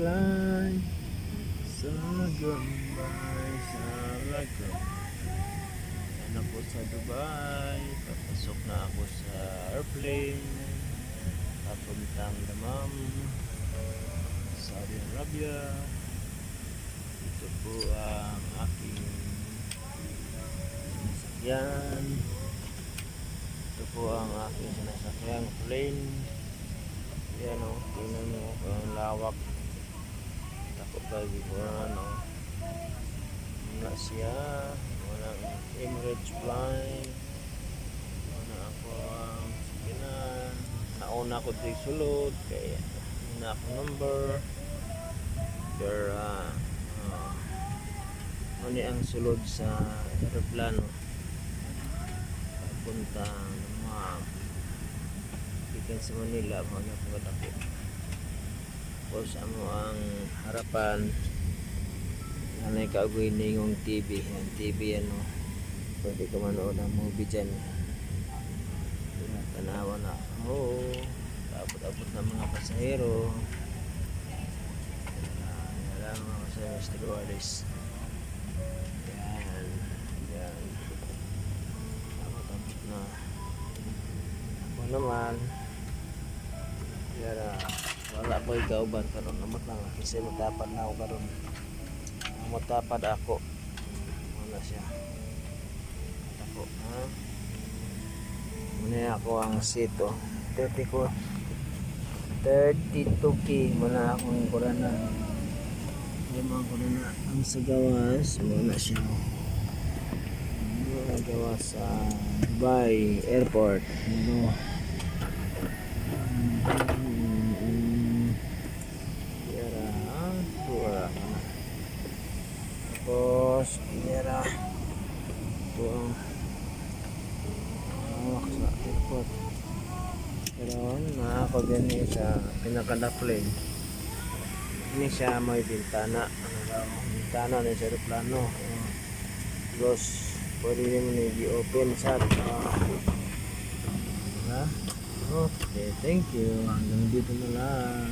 fly sa Gambay, sa Lagom. Yan ako sa Dubai. Papasok na ako sa airplane papuntang Dammam, Saudi Arabia. Ito po ang aking sinasakyan. Ito po ang aking sinasakyang plane. Yan o, tingnan mo ang lawak. Takot lagi ko ano. Wala siya. Walang Emirates flying. Wala ako ang sakinan. Nauna ko di sulod. Kaya na ako number. Pero ano ang sulod sa aeroplano. Papuntang ikan sa Manila, mga pagkatapos tapos ano ang harapan nanay kagoy ningong TV. Yan TV ano, pwede ka manood ng movie dyan. Tanawa na abot-abot ng mga pasahero. Yan mga sa Mr. Wallace. Yan abot-abot na ako naman. Yara, wala ko ikauban karon naman lang kasi matapad na ako karon. Matapad ako. Wala siya. Ako, ha? Muna ako ang seat 30 ko. 32K muna akong kurana. Limang kurana ang sa gawas. Muna siya. Muna gawas sa Dubai Airport. Tapos yara ito ang hawak sa airport. Pero na ako din sa pinakadaplane. Ini siya may bintana. Bintana na sa aeroplano. Tapos pwede naman i-open sa okay, thank you. Hanggang dito na lang.